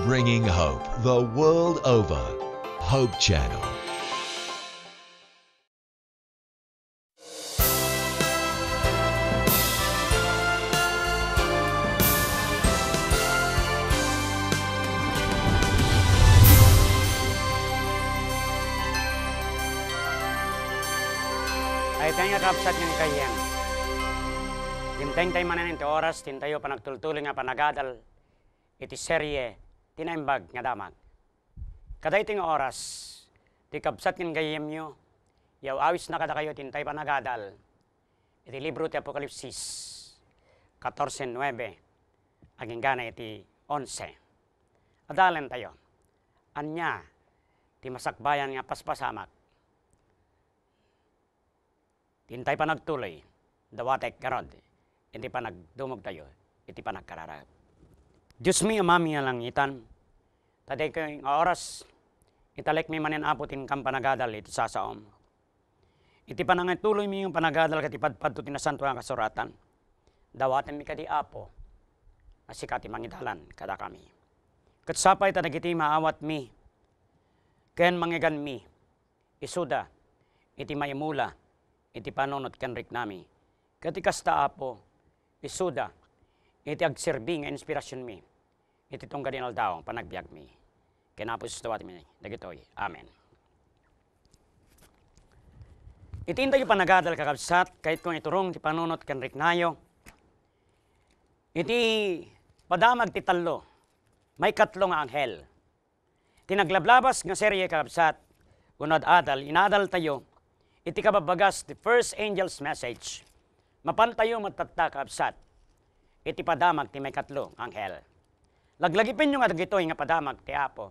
Bringing hope the world over. Hope Channel. Ay tayo nga kapsat ng kayang. Timteng tayo manan iti oras, tintayo panagtultuloy nga panagadal, iti serye, tinaimbag nga damag. Kaday iti nga oras, ti kapsat ng kayang nyo, yaw awis na kada kayo tintay panagadal, iti libro ti Apokalipsis, 14:9, aging gana iti 11. Adalan tayo, anya, ti masakbayan nga paspasamak, tintay pa nagtuloy, dawatek karod, hindi pa nagdumog tayo, iti pa nagkararap. Diyos mi amami nga langitan, taday ko yung oras, italek mi manin aputin kang panagadal, iti sasaom. Iti pa nangatuloy mi yung panagadal, katipadpad to tinasanto ang kasuratan, dawaten mi kadi apo, asikati mangidalan, kada kami. Katsapay ta nagiti maawat mi, ken mangigan mi, isuda, iti maimula, iti panonot kanrik nami. Katikasta apo, isuda, iti agserbi nga inspirasyon mi. Iti tong gadinal daw, panagbiag mi. Kinapos dawat mi, dagitoy. Amen. Iti intayo panagadal kakabsat, kahit kung iturong ti panonot kanrik nayo. Iti padamag ti talo, may katlo nga anghel. Tinaglablabas nga serye kakabsat, unad adal, inadal tayo, iti kababagas, the first angel's message. Mapantayo matatakabsat. Iti padamag ti may katlo, anghel. Laglagipin nyo nga dagitoy nga padamag ti apo.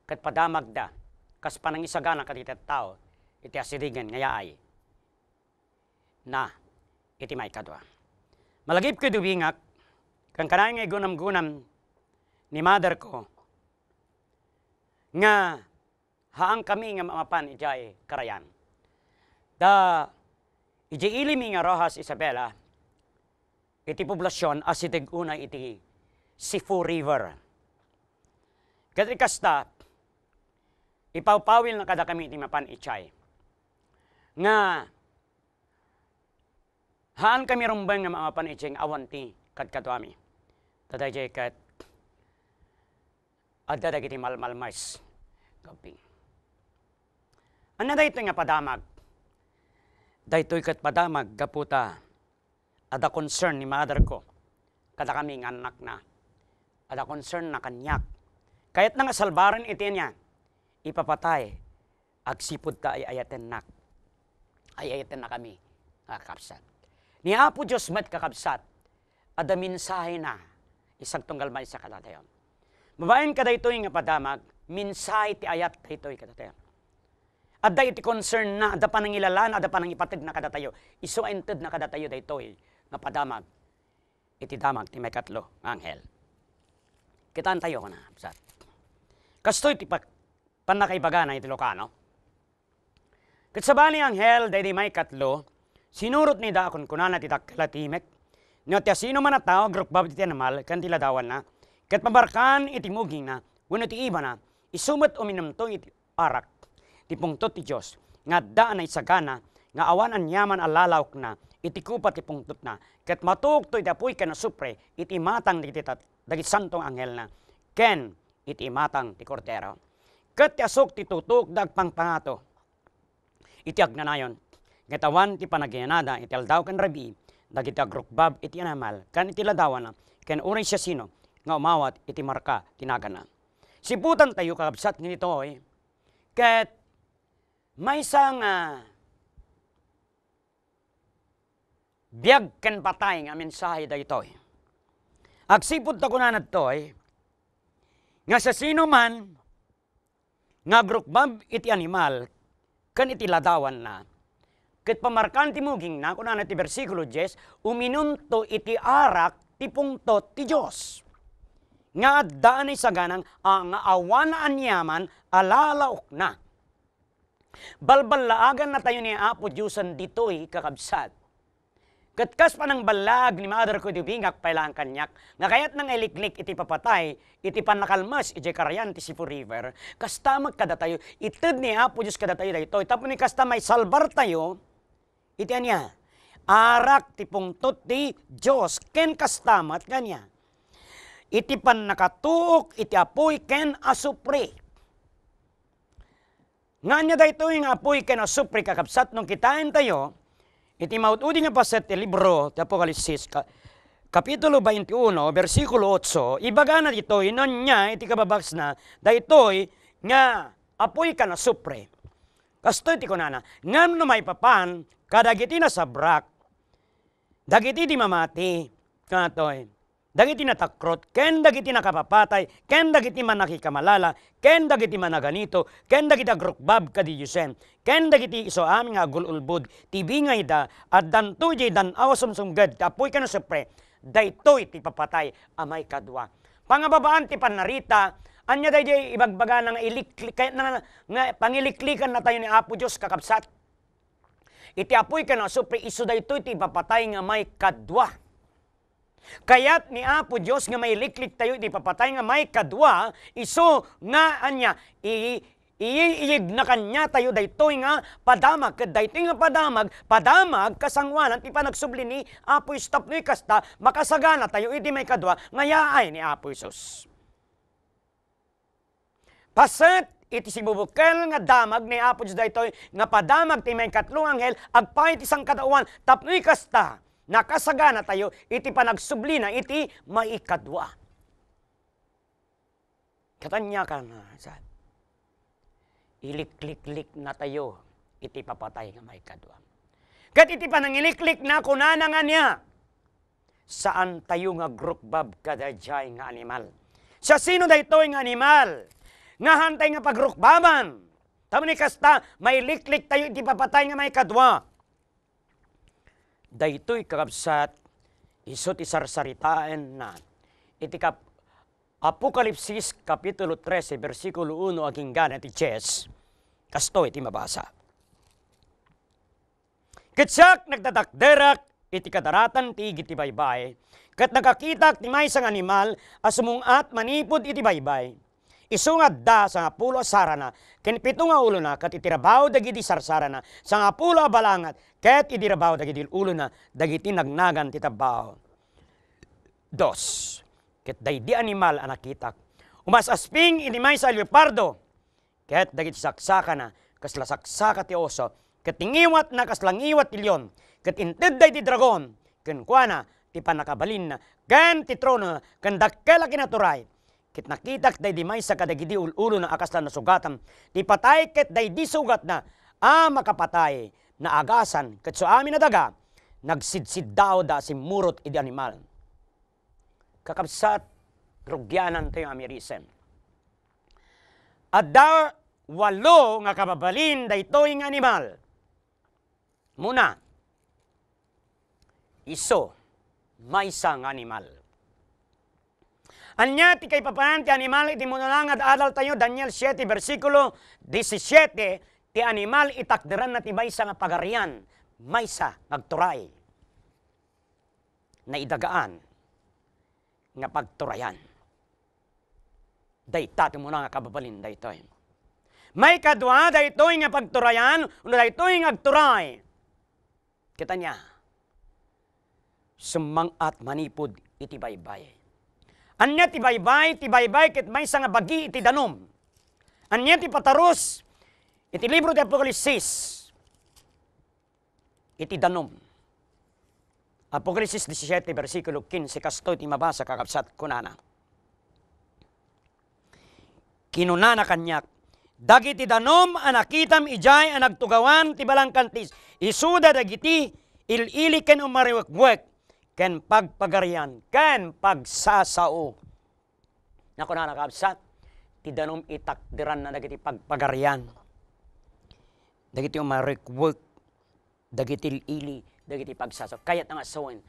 Kat padamag da, kas panangisagana katitat tao, iti asirigan ngayaay. Na, iti may kadwa. Malagip ko duwingak, kang kanay nga gunam-gunam ni mother ko, nga haang kami nga mapan ijay karayan. Da, iti ilimi nga Rojas Isabela, iti poblasyon as iti una iti Sifu River. Kati kasta, ipawpawil na kada kami iti mapan ichay. Nga, haan kami rumbang nga mapan ichay nga awanti kadkatuami. Taday jay kat, adda iti malmalmais. Gaping. Ano da ito nga padamag? Daytoy kat padamag, gaputa, ada concern ni mother ko, kada kaming anak na, ada concern na kanyak. Kahit nga salbaran iti niya, ipapatay, agsipod ta ay ayaten nak. Ay ayaten na kami, kakabsat. Ni Apo Diyos met kakabsat, ada minsahe na, isang tunggal may sa kadatayon. Babayin ka daytoy nga padamag, minsahe ti ayat daytoy kadatayon. Adda iti concern na, adda pa nang ilalan, adda pa nang ipatid na kada tayo. Iso ented na kada tayo daytoy nga padamag. Iti damag ti may katlo, anghel. Kitaan tayo ko na, absat. Kastoy ti panakaibaga na iti Lokano. Katsabani anghel, dahi may katlo, sinurot ni daakon kunana ti takkilatimek, no ti sino man na tao, grukbab ti tinamal, kan tiladawan na, kat pabarkan iti muging na, wano ti iba na, isumat uminom to iti arak, ti pungtot ti Diyos, nga daan na isagana, nga awan an yaman alalawk na, iti kupat ti pungtot na, ket matuk to itapuy ka na supre, iti matang dagit santong anghel na, ken iti matang ti kordero. Ket ti asok ti tutuk dagpang pangato, iti agnanayon, getawan ti panagyanada, iti aldaw ken rabi, dagiti agrukbab iti anamal, kan iti ladawan na, ken uray siya sino, nga umawat iti marka tinagana. Siputan tayo kakabsat nito ket may isang biyag ken patay nga mensahe daytoy. Agsipod ta kunan adtoy nga sa sino man nga grukbab iti animal ken iti ladawan na ket pamarkan ti muging na kunan iti bersikulo 10 uminunto iti arak ti pungtot ti Dios. Nga addaan ni saganang ang awan anyaman alalaok na. Balbalaagan na tayo ni Apo Diyosan ditoy kakabsat. Katkas pa ng balag ni mother ko di bingak pailang kanyak. Nga kayat nang iliklik iti papatay, iti panakalmas, iti karayan, ti Sifu River. Kasta magkada tayo, itid ni Apo Diyos kada tayo dayto. Tapos ni kasta may salbar tayo, iti anya. Arak ti pungtot ti Diyos, ken kastamat kanya. Iti pan nakatuok, iti apoy ken asupre. Nga niya dayto yung apoy ken asupre kakabsat nung kitain tayo, iti mautudi nga paset ti libro, ti Apokalisis, Kapitulo 21, versikulo 8, ibaga na dito, inon niya, iti kababaks na, daytoy nga apoy ken asupre. Kasto iti kunana, ngam no may papan, kadagiti na sabrak, dagiti di mamati, katoy. Dagiti natakrot, ken dagiti nakapapatay, ken dagiti manakikamalala, ken dagiti managanito, ken dagiti agrukbab kadiyusen, ken dagiti iso aming agululbud, tibingay da, at danto jay dan awasum sunggad, tapoy ka na supre, daytoy ti papatay, amay kadwa. Pangababaan ti panarita, anya day ibagbaga nga iliklik, nga pangiliklikan na tayo ni Apo Diyos kakabsat. Iti apoy ka na supre, iso daytoy ti papatay nga may kadwa. Kaya't ni Apo Diyos nga may liklik tayo, di papatay nga may kadwa, iso nga anya, iig na kanya tayo daytoy nga padamag, daytoy nga padamag kasangwanan, ti panagsubli ni Apo Stop ni kasta, makasagana tayo, iti may kadwa, ngayaay ni Apo Isus. Paset, iti sibubukal nga damag ni Apo Diyos daytoy, nga padamag ti may katlong anghel, agpay ti sang kadauan, tapnoy kasta, nakasagana tayo, iti panagsubli na, iti maikadwa. Katanya ka na, iliklik-lik na tayo, iti papatay nga maikadwa. Kat iti panangiliklik na, kunana nga niya, saan tayo nga grukbab kadajay nga animal. Sa sino daytoy nga animal? Nga hantay nga pagrukbaban. Tama ni kasta, may liklik tayo, iti papatay nga maikadwa. Daytoy kakabsat, isot isarsaritaan na. Iti Apokalipsis, Kapitulo 13, versikulo 1, aging gana iti Ches, kasto iti mabasa. Kitsak nagdadakderak, iti kadaratan ti iti baybay, kat nakakitak ti may sang animal, asumungat manipod iti baybay. Isungad da sa nga pulo sarana, ken pito nga ulo na, kat itirabaw dagiti sarsarana, sa nga pulo balangat, ket itirabaw dagiti ulo na, dagiti nagnagan titabaw. Dos, ket daydi animal anakitak, umasasping inimay sa leopardo, ket dagiti saksaka na, kasla saksaka ti oso, ket tingiwat na kaslangiwat ti leon, ket inted day ti dragon, ken kuana, ti panakabalin na, ken ti trono, ken dakkela kinaturay, ket nakitak day di may sa kadagidi ulo na akaslan na sugatan, ti patay ket day di sugat na, makapatay na agasan, ket so amin na daga, nagsidsid daw da si murot iti animal. Kakabsat, rugyanan tayo amirisen. At daw, walo nga kababalin daytoy nga animal. Muna, iso, maysa nga animal. Anya ti kay papanan ti animal iti munalang at adal tayo Daniel 7 versikulo 17 ti animal itakderan na ti maysa nga pagarian maysa nagturay na idagaan nga pagturayan. Dayta ti muna nga kababalin daytoy. May kadwa daytoy nga pagturayan uno daytoy nga agturay. Kita niya. Sumangat manipod iti baybay. Anya ti baybay, ket may nga bagi iti danom. Anya ti pataros, iti libro ti Apokalisis, iti danom. Apokalisis 17, versikulo 15, kasto iti mabasa kakabsat kunana. Kinunana kanyak, dagiti danom anakitam ijay anagtugawan ti balangkantis, isuda dagiti ilili ken umariwek-wek, ken pagpagarian, ken pagsasao. Naku na nakabsat, ti danom itakdiran na dagiti pagpagarian. Dagiti umarikwek, dagiti ili, dagiti pagsasao. Kaya't nga asawan,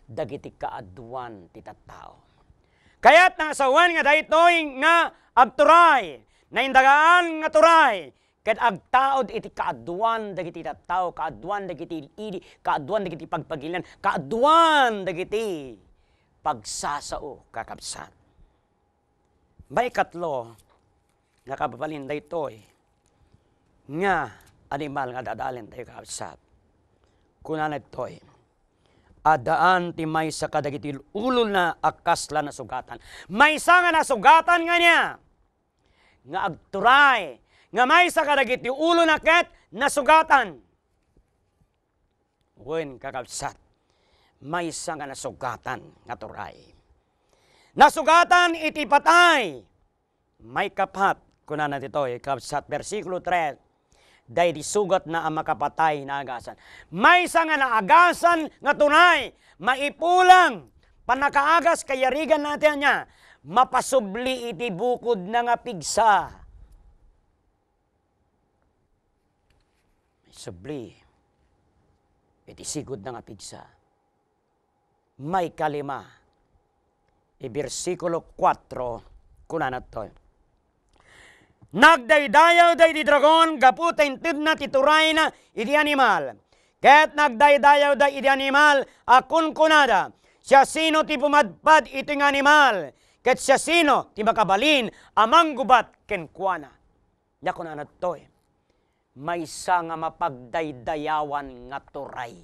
dagiti kaaduan ti tattao. Kaya't nga asawan nga daytoy nga agturay, na indagaan nga turay, Ket agtaod iti kaaduan dagiti tattao, kaaduan dagiti idi, kaaduan dagiti pagpagilan, kaaduan dagiti pagsasao kakabsat. May katlo, nakababalin daytoy, nga animal nga dadalin tayo kakabsat. Kunan ito'y, adaan ti maysa kadagiti ulo na akasla na sugatan. Maysa nga nasugatan nga niya, nga agturay, nga maysa kadagiti ulo na ket nasugatan. Wen kakabsat, maysa nga nasugatan nga turay. Nasugatan iti patay. May kapat, kunan ito'y, kakabsat, versikulo 3, day di sugat na ang makapatay na agasan. Maysa nga naagasan nga tunay, maipulang, panakaagas kayarigan natin niya, mapasubli iti bukod na nga pigsa. Subli, iti sigod na nga pigsa. May kalima, versikulo 4, kunan ito'y, nagdaydayaw day di dragon, gapu tainted na tituray na iti animal. Ket nagdaydayaw day iti animal, akun kunada, siya sino ti pumadpad iti animal, ket siya sino ti makabalin, amang gubat kenkwana. Yakon anat to'y, maysa nga mapagdaydayawan nga turay.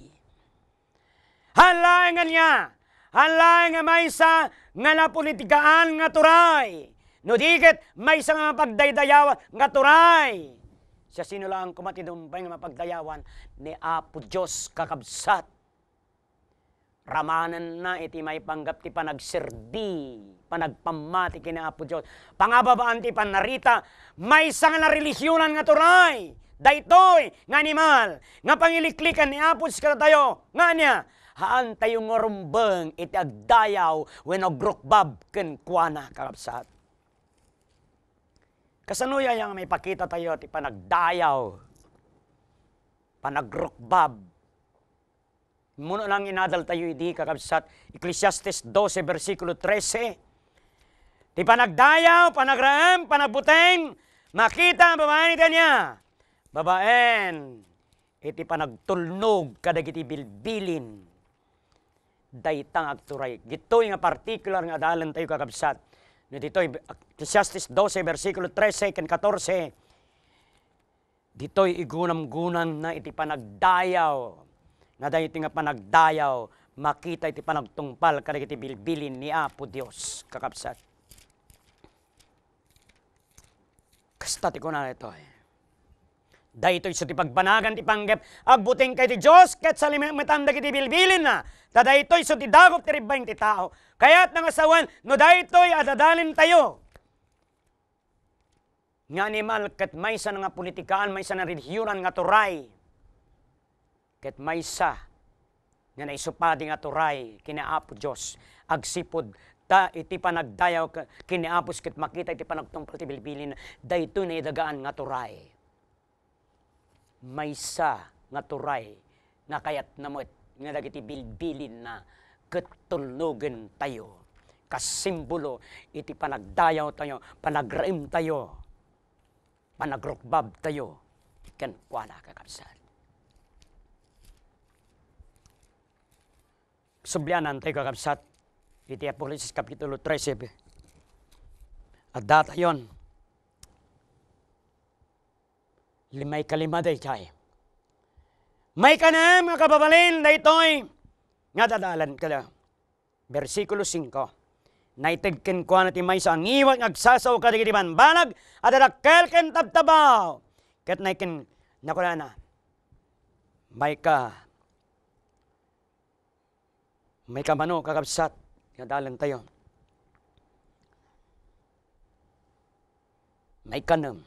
Halay nga niya, halay nga maysa nga napolitikaan nga turay. No diket may isang mapagdaydayawan nga turay. Siya sino lang kumatidumpay nga mapagdayawan ni Apo Diyos kakabsat. Ramanan na iti may panggap ti panagserbi, panagpamati kina Apo Diyos. Pangababaan ti panarita, may isang na relisyonan nga turay. Daytoy nga animal, nga pangiliklikan ni Apo Diyos tayo. Nga niya, haan tayo nga rumbeng iti agdayaw when agrokbab kenkwana kakabsat. Kasanuya yang may pakita tayo ti panagdayaw, panagrukbab. Muna lang inadal tayo idi kakabsat, Ecclesiastes 12, versikulo 13. Ti panagdayaw, panagraem, panabuteng, makita ang babae nito niya. Babaen, iti panagtulnog kadagiti bilbilin. Daytang agturay. Gito'y nga particular nga adalan tayo kakabsat. Dito'y Ecclesiastes 12, versikulo 13 ken 14. Dito'y igunam-gunam na iti panagdayaw. Nga dahil iti nga panagdayaw, makita iti panagtungpal kadagiti bilbilin ni Apo Dios kakabsat. Kasta ti kunan ito. Daytoy sa ti pagbanagan ti panggep, agbuting kay ti Diyos, ket sa limitan dagiti bilbilin na. Daytoy sa ti dagop ti ribbang ti tao. Kaya't nangasawan, no daytoy adadalin tayo. Nga animal, ket maysa nga politikaan, maysa na relihiyonan nga turay. Ket maysa nga naisupadi nga turay kina Apo Diyos. Agsipod ta iti panagdayaw kina Apos ket makita iti panagtungpal ti bilbilin. Daytoy na idagaan nga turay. Maysa nga turay nga kayat namot nga dagiti bilbilin na ketulnugen tayo. Kasimbolo iti panagdayaw tayo, panagraim tayo, panagrukbab tayo, ken kuana kakabsat. Sublianan tayo kakabsat, iti Apokalipsis Kapitulo 13. At data yon, limay kalima day chay. May kanam nga kababalin daytoy nga dadalan kada. Versikulo 5. Naitagken ko na ti maysa ang iwag agsasaw kadagiti banbanag at adakkel ken tabtabaw. Ket naiken nakunana. May kamano kakabsat nga dalan tayo. May kanam.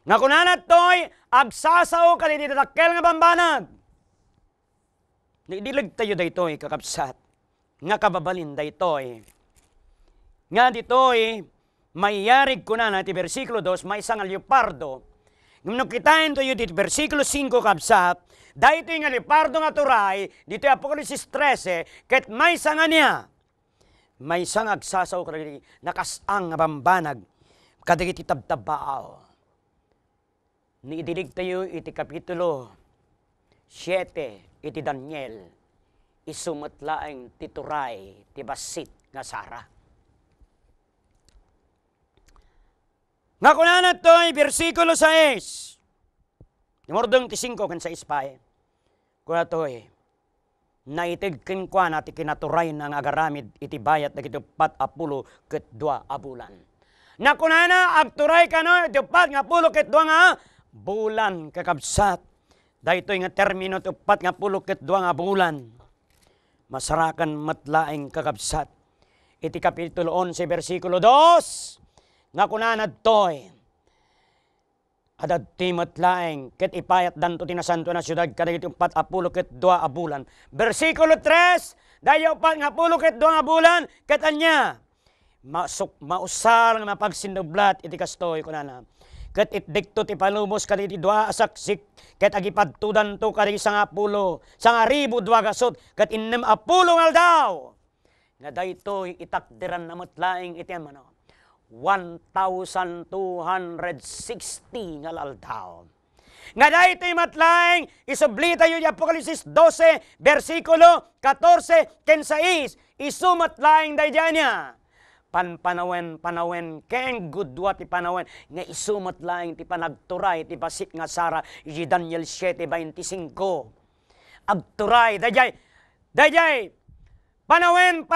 Nga kunanat to'y agsasaw kadagiti adakkel nga banbanag. Nidilag tayo daytoy kakabsat. Nga kababalin daytoy. Nga dito'y mayarig ko na ti versikulo 2, may isang leopardo. Nung kitain to yun dito, versikulo 5 kabsat, dahito yung leopardo nga turay, dito yung Apokalipsis 13, ket may isang niya. May isang agsasaw nakasang nga bambanag, kadagiti tabtabaaw. Niidilig tayo iti kapitulo 7 iti Daniel. Isumatlaeng tituray ti basit nga Sara. Nga kunanan to'y versikulo 6. Nimordong ti 5 kan 6 pa eh. Kuna to'y naitig kinkwa na ti kinaturay ng agaramid iti bayat na kitupat apulo ket 2 a bulan. Na kunana agturay ka no itupat nga pulo ket 2 nga bulan kakabsat. Daytoy nga termino itupat nga pulo ket 2 nga bulan. Masarakan matlaeng kakabsat. Iti kapitulo 11 versikulo 2 nga kunana toy adad ti matlaeng ket ipayat danto tinasanto na syudad kadagiti 4 apulo ket 2 a bulan. Versikulo 3 dayo 4 nga pulo ket 2 nga bulan ket anya mausar nga mapagsindublat iti kastoy kunana. Ket itdikto ti palubos kaditi 2 a saksik ket agipadtudan to kaditi 10 2 gasot ket 6 nga aldaw. Nga daytoy itakdiran na matlaeng iti amano 1,260 nga aldaw. Nga daytoy matlaeng isublita yu di Apokalipsis 12 versikulo 14 ken 6 isumatlaeng daydian niya. Panawen ken gudwa ti panawen nga isumat laing ti panagturay ti basit nga Sara iti Daniel 7:25. Agturay dayjay panawen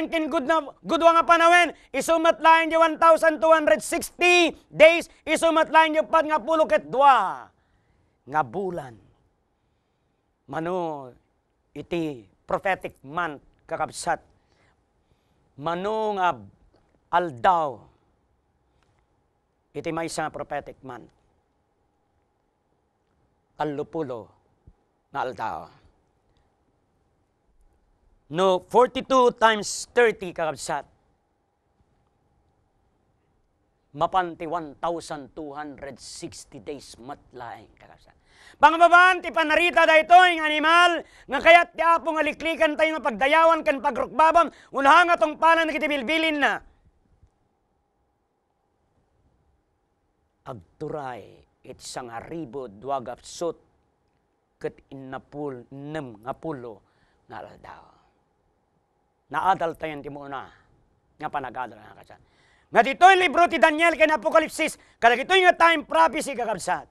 ken gudwa nga panawen isumat laing di 1,260 days isumat laing di 4 nga pulo ket 2 nga bulan. Mano iti prophetic month kakabsat. Mano nga aldaw iti maysa prophetic month. Allupulo na aldaw. No 42 times 30 kakabsat. Mapanti 1,260 days matlaeng kakabsat. Pangababaan ti panarita daytoy ng animal nga kayat ti apo nga liklikan tayo nga pagdayawan ken pagrukbabam unha nga tong panan kiti bilbilin na. Agturay iti 1,200 gasot ket 6 nga pulo nga aldaw. Naadal tayo ti muna nga panagadal nga kasat. Nga dito'y libro ti Daniel ken Apokalipsis kadagitoy nga time prophecy kakabsat.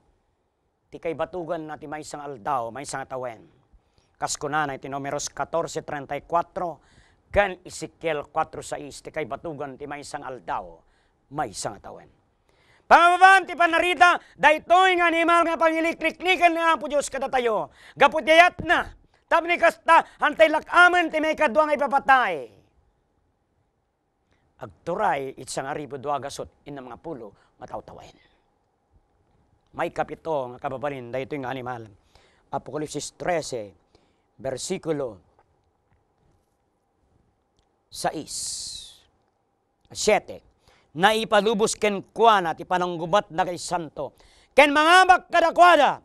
Ti kay batugan na ti maysang aldaw, maysang atawen. Kaskunana iti Numeros 14:34 ken Ezekiel 4:6 ti kay batugan ti maysang aldaw, maysang atawen. Pangababaan ti panarita daytoy nga animal nga pangilikliklikan ni Apo Dios kada tayo. Gaputiyat na tapni kasta hantay lakamen ti may kadwa nga ipapatay. Agturay iti 1,200 gasot inam nga pulo nga tawtawen. May kapito nga kababalin daytoy nga animal. Apokalipsis 13 versikulo 7. Na ipalubos ken kuana ti pananggubat na kay santo. Ken mangabak kadakwada.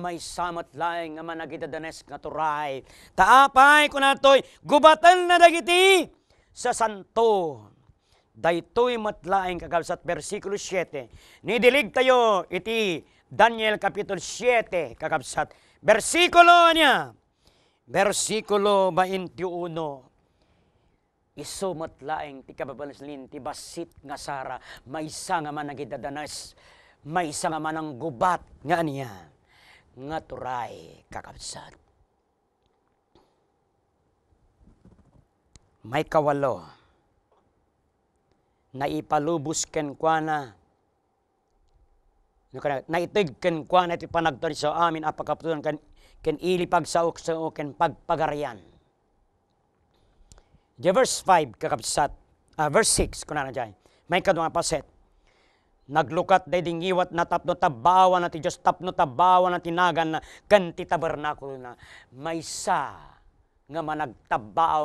May samat laeng nga managidadanes nga turay. Taapay kunatoy gubatan na dagiti sa santo. Daytoy matlaeng kakabsat versikulo 7. Nidilig tayo iti Daniel kapitulo 7 kakabsat. Versikulo niya. Versikulo 21. Isumat laeng ti kababalin ti basit nga Sara maysa nga managidadanas maysa nga manang gubat nga niya nga turay kakabsat. May kawalo na ipalubos ken kuana naitig ken kuana ti panagtari sa amin apakaptulan ken ilipag sa ukso ken pagpagarian. Di verse 5 kakabsat, verse 6 kunana jay. May kadwa paset. Naglukat day dingiwat na tapno tabawan na ti Diyos tapno tabawan na tinagan na kan ti tabernakulo na maysa nga managtabaaw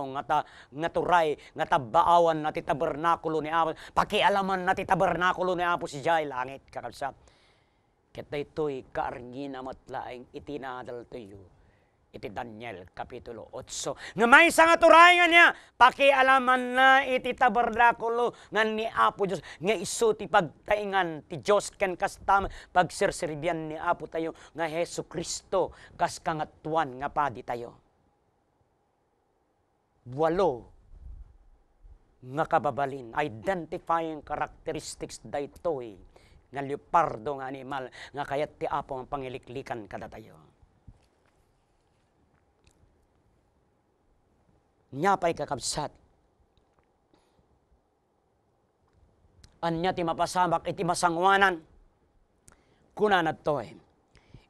nga turay nga tabaawan na ti tabernakulo ni Apo. Pakialaman na ti tabernakulo ni Apo si jay langit kakabsat. Ket daytoy kaarngina matlaeng itinadal tayo iti Daniel Kapitulo 8. Nga may nga turay nga niya, pakialaman na iti tabernakulo nga ni Apo Diyos, nga iso ti pagtaingan ti Diyos ken kastam pagsirsiribyan ni Apo tayo, nga Hesu Kristo kas kangatuan nga padi tayo. 8 nga kababalin, identifying characteristics daytoy nga leopardo nga animal, nga kayat ti Apo ang pangiliklikan kada tayo. Nyapay kakabsat. Anya ti mapasamak iti masangwanan. Kuna na to eh.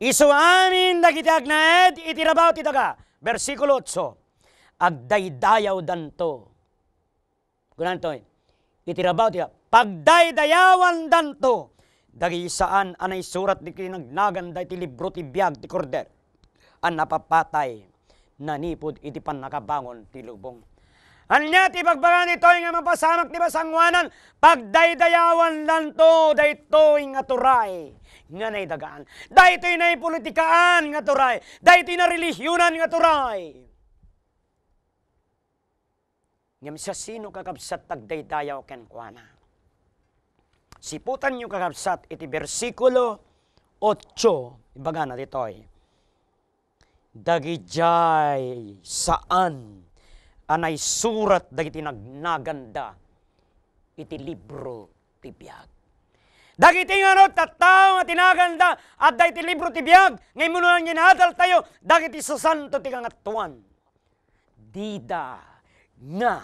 Isu amin dagiti agnaed iti rabaw ti daga. Versikulo 8. Agdaydayaw danto. Kuna na to eh. Iti rabaw ti daga. Pagdaydayawan danto. Dagi saan anay surat di kinagnagan da iti libro ti biag ti korder. An napapatay. Nanipod iti pan nakabangon ti lubong. Anya ti pagbagan ito'y nga mapasamak ti basangwanan, pagdaydayawan lang to, dayto'y nga turay, nga naidagaan. Dayto'y na politikaan nga turay, dayto'y na relihiyonan nga turay. Ngam sa sino kakabsat tagdaydayaw ken kuana. Siputan nyo kakabsat iti versikulo 8, ibaga na dito'y. Dagijay saan anay surat dagiti nagnaganda iti libro ti biag. Dagiti nga tattao nga tinaganda at dagiti libro ti biag ngay mo nang ginadal tayo dagiti sasanto ti kangatuan. Dida nga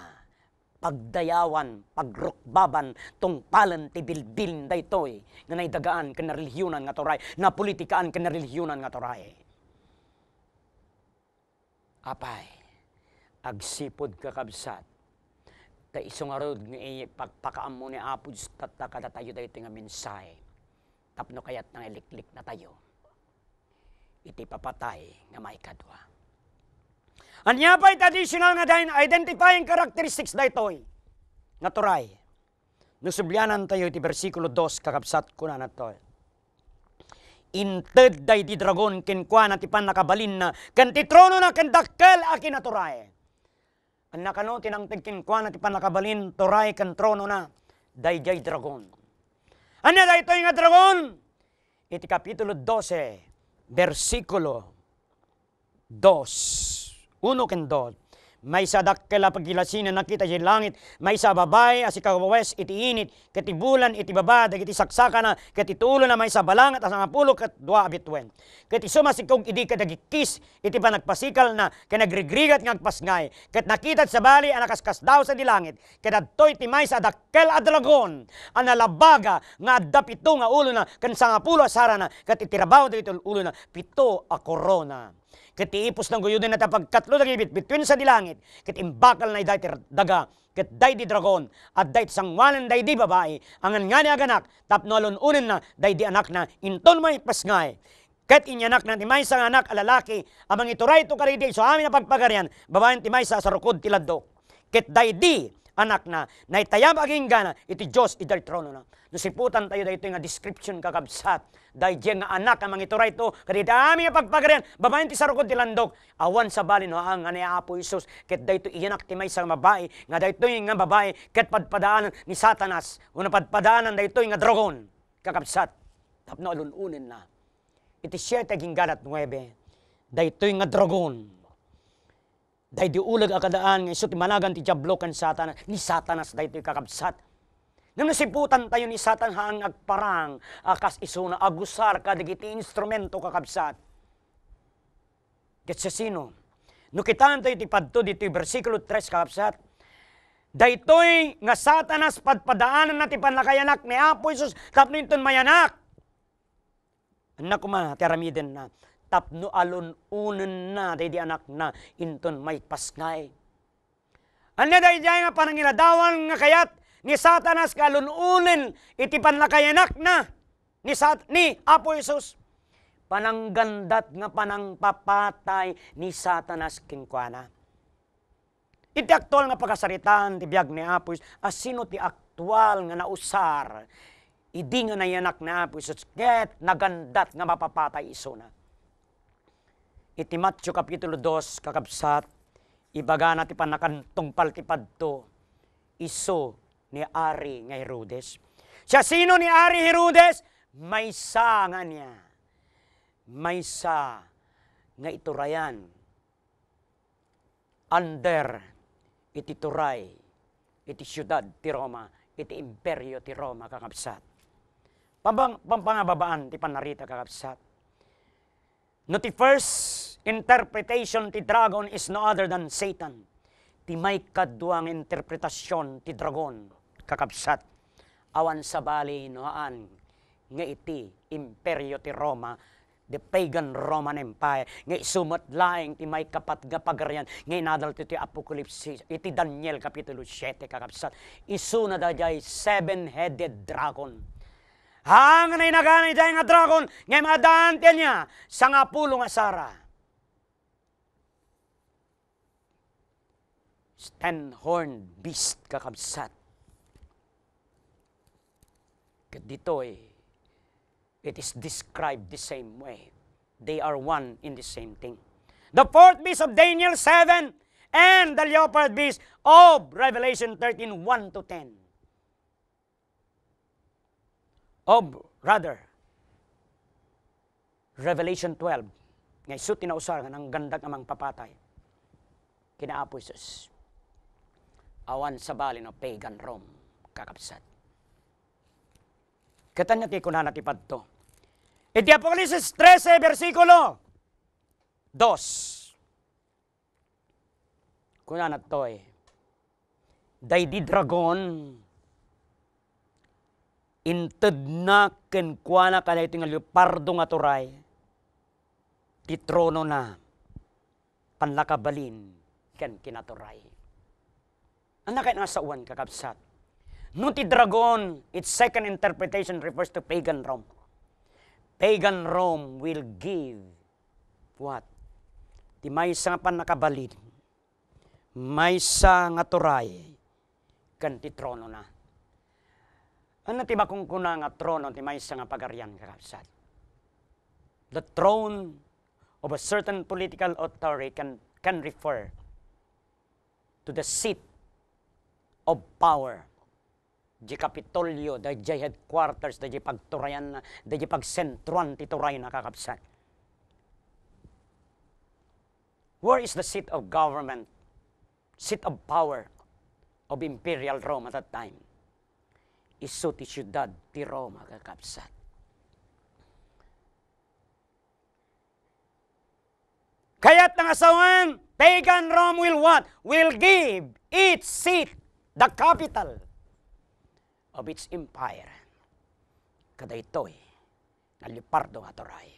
pagdayawan, pagrukbaban, tungpalan ti bilbil daytoy nga naidagaan ken relihiyonan nga turay, na politikaan ken relihiyonan nga turay. Apay, agsipod kakabsat, ta isong arod nga pagpakaam mo ni Apo Diyos tatakada tayo dahi nga mensahe, tapno kayat nang iliklik na tayo, iti papatay nga maikadwa. Anya pa'y traditional nga dahin identifying characteristics daytoy, nga turay. Nusubyanan tayo iti versikulo 2, kakabsat ko na to. Inted day di dragon kenkwa na ti pan nakabalin na ken ti trono na ken dakkel a kinaturay. An nakano tinangteg kenkwa na ti pan nakabalin turay ken trono na dayjay dragon. Anya daytoy nga dragon? Iti kapitulo 12 versikulo 2 1 ken 2. May sa dakkela pagilasin na nakita di langit, may sa babay as ikawawes iti init, ket bulan iti baba, dagiti saksaka na, ket itulo na may sa balangat as ang apulo ket dua abitwen. Ket sumasikog idi kadagikis, iti panagpasikal na, ket nagrigrigat ngagpasngay, ket nakitat sa bali anakaskas daw sa dilangit, ket adtoy ti may sa dakkel a dragon, analabaga nga adda pito nga ulo na, ken sa apulo asara na, ket itirabaw dagiti ulo na, pito a korona. Ket iipos ng guyudin na tapagkatlo dagibit between sa dilangit, ket imbakal na iday daga, ket day di dragon, at day sangwanan day di babae, angan nga ni aganak, tapno alun-unin na, day di anak na, inton may pasngay. Ket inyanak na timay sa anak alalaki, amang ituray to karidi, so amin na pagpagarian, babaeng timay sa sarukod tiladok. Ket day di anak na, naitayab aging gana, iti Diyos iday trono na. Nusiputan tayo dahito nga description kakabsat. Dahil nga anak ang mga ituray to, kadita aming pagpagarian, babaeng ti sarukod tilandok, awan sa balin no ang ni Apo Isus, ket dahito iyanak ti may sa babae, nga dahito nga babae, ket padpadaanan ni Satanas, una padpadaanan dahito nga dragon, kakabsat, tapno alununin na. Iti 7 gingganat 9, dahito nga dragon, dahil di ulag akadaan, nga iso ti managan ti Diablo kan Satanas, ni Satanas dahito kakabsat. Nang nasiputan tayo ni Satan haang agparang, akas isuna agusar kadagiti instrumento kakabsat. Ket sa sino? Nukitaan tayo ti padto dito versikulo 3 kakabsat. Daytoy nga Satanas padpadaanan na ti panakayanak ni Apo Isus, tapno inton mayanak. Anak ko man, tiaramiden na. Tapno alun-unen na, day di anak na, inton may pasngay. Anya day nga panangiladawan nga kayat, ni Satanas kalununin iti panlakayanak na ni Apo Isus. Pananggandat nga panangpapatay ni Satanas kinkwana. Iti aktual nga pagkasaritaan ti biag ni Apo Isus, asino ti aktual nga nausar, idi nga nayanak ni Apo Isus, ket nagandat nga mapapatay iso na. iti Matthew Kapitulo 2, kakabsat, ibaga na ti panakantungpal ti padto, iso ni Ari nga Herodes. Siya sino ni Ari Herodes? Maysa nga niya. Maysa nga iturayan. Under iti turay, iti siyudad ti Roma, iti imperyo ti Roma, kakabsat. Pampangababaan ti panarita, kakabsat. No ti first interpretation ti dragon is no other than Satan. Ti may kaduang interpretasyon ti dragon, kakabsat. Awan sa bali noaan nga iti imperyo ti Roma, the pagan Roman Empire, nga isumat laing ti may kapat nga pagarian, nga inadal ti Apocalypse, iti Daniel Kapitulo 7, kakabsat. Isu na dayay seven-headed dragon. Hang na inaganay dahil nga dragon, nga madaan niya sa nga pulo nga sara. Ten-horned beast, kakabsat. Dito it is described the same way. They are one in the same thing. The fourth beast of Daniel 7 and the leopard beast of Revelation 13, 1 to 10. Revelation 12, nga iso tinausar nga ng gandag amang papatay. Kinaapo Isus. Awan sa bali no pagan Rome, kakabsat. Katanya ti kunana ti padto. Iti Apocalipsis 13, versikulo 2. Kunana to'y, daydi dragon, inted na kenkwana ka na ito nga leopardo nga turay, ti trono na, panlakabalin, ken kinaturay. Ano kaya nga sa uwan, kakabsat? No ti dragon, its second interpretation refers to pagan Rome. Pagan Rome will give what? Ti maysa nga panakabalin, maysa nga turay, kan ti trono na. Ano ti ba kung kuna nga trono ti maysa nga pagarian, kakabsat? The throne of a certain political authority can refer to the seat of power. Di Kapitolyo, di headquarters, di pagturayan na, di pagsentruan ti turay na, kakabsat. Where is the seat of government, seat of power of Imperial Rome at that time? Isu ti siyudad ti Roma, kakabsat. Kaya't nangasawan, pagan Rome will what? Will give its seat, the capital of its empire. Kada ito'y na leopardo nga turay.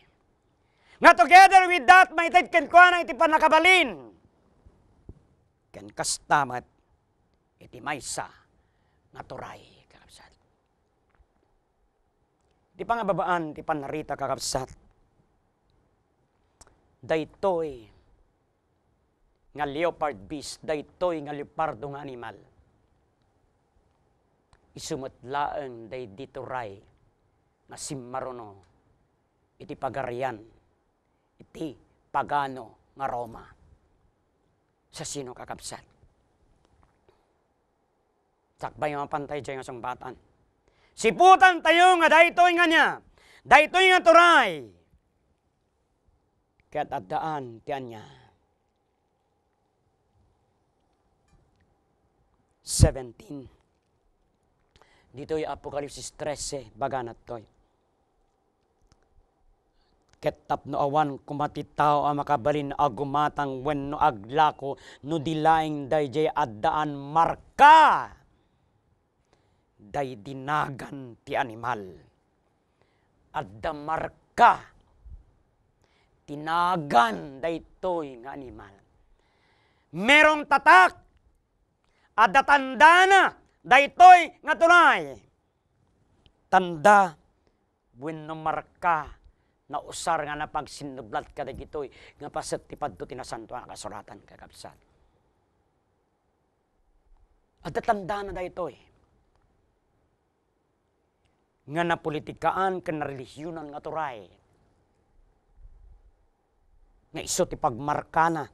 Nga together with that, may tit kenkwana iti panakabalin. Ken kastamat iti maysa nga turay, kakabsat. Di pa nga babaan, ti panarita, kakabsat. Daytoy nga leopard beast, daytoy nga leopardo nga animal. Isumutlaeng day dituray na simmaruno iti pagarian, iti pagano nga Roma. Sa sino, kakabsat? Sakbay nga pantay dyan nga sungbatan. Siputan tayo nga daytoy nga niya, daytoy nga turay. Kaya't addaan tiyan niya. 17. Dito'y Apokalipsis 13, baganat to'y. Ketap no awan kumatitaw ang makabalin agumatang wen no aglako no dilaing dayjay addaan marka. Day dinagan ti animal. Adda marka. Tinagan daytoy nga animal. Merong tatak. Adda tanda na. Daytoy nga tunay. Tanda, wenno marka, na usar nga na pagsinublat ka dagitoy, nga paset tipad to tinasanto nga kasuratan, kakabsat. At tanda na daytoy. Nga na politikaan, ka na relihiyonan nga turay. nga iso ti pagmarkana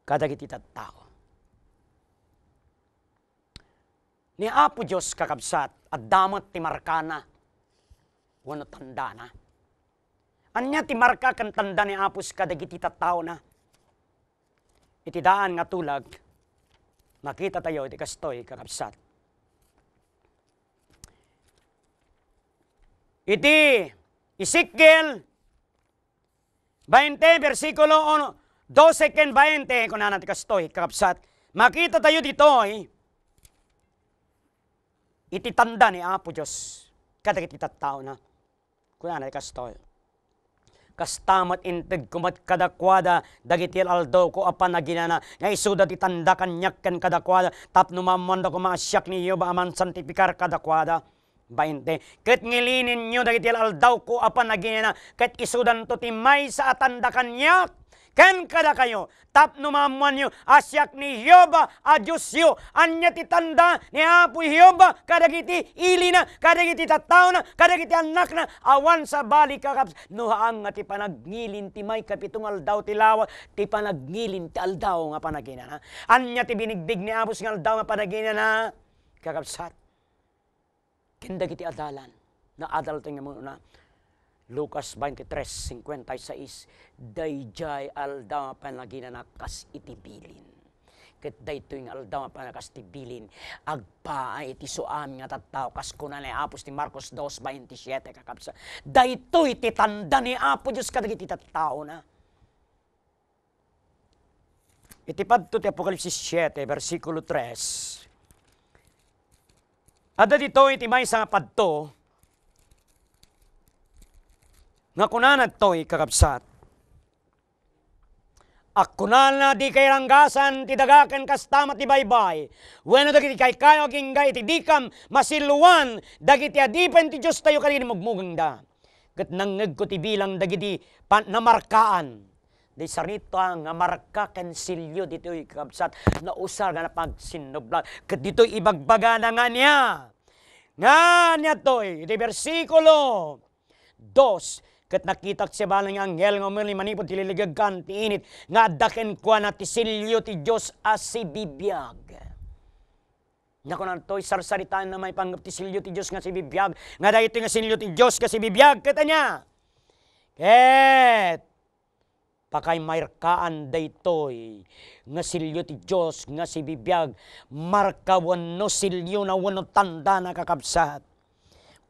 kadagiti tattao. Ni Apo Diyos kakabsat at damot ti markana wano tanda na. Anya ti marka kan tanda ni Apos kadagiti tattao na. Iti daan nga tulag makita tayo iti kastoy kakabsat. Iti Ezekiel 20 versikulo 12 ken 20 kung nanati kastoy kakabsat. Makita tayo dito iti tanda ni Apo Diyos kadagiti tattao na. Kung nanati kastoy. Kastamat integ kumat kadakwada dagiti aldaw ko apan naginana nga isuda ti tanda kanyak ken kadakwada tapno mamanda ko mga siyak niyo ba aman santifikar kadakwada 20 ket ngilinin nyo dagiti aldaw ko apan naginana ket isudan to ti may sa atanda kanyak ken kada kayo tapno mamuan nyo asyak ni Yoba a Diyos yo anya ti tanda ni Apo Yoba kadagiti ili na kadagiti tattao na kadagiti anak na awan sa bali kakaps nuhaang nga ti panagnilin ti may kapitong aldaw ti lawa ti panagnilin ti aldaw nga panagina na anya ti binigdig ni Apos nga aldaw nga panagina na kakapsat kindagiti adalan na adal ti nga muna Lucas 23:56 dayjay aldaw panagina na kas itibilin. Ket daytoy nga aldaw panakas tibilin agpa iti suam nga tattao kas kuna ni Apos ti Marcos 2:27 kakabsa. Daytoy ti tanda ni Apo Dios kadagiti tattao na. Iti padto ti Apokalipsis 7 versikulo 3. Ada dito iti maysa nga padto nga kunanad to'y kakabsat. Ak kunana di kay ranggasan ti dagaken kastamat ti baybay. Wenno dagiti kay kayo ginggay ti dikam masiluan dagiti adipen ti Dios tayo kanini mugmuging da. Ket nangeg ko ti bilang dagiti namarkaan. Di sarita nga marka ken silyo dito'y kakabsat na usar nga napagsinublag. Ket dito'y ibagbaga na nga niya. Nga niya to'y di versikulo 2 ket nakitak siya balang nga anghel nga umili manipod ti liligagkan ti init nga addaken kwa na ti silyo ti Dios as si bibiyag. Nako na to'y sarsaritaan na may panggap ti silyo ti Dios nga si bibiyag nga dayto nga silyo ti Dios nga si bibiyag ket anya. Ket pakay markaan daytoy nga silyo ti Dios nga si bibiyag marka wenno silyo na wenno tanda na kakabsat.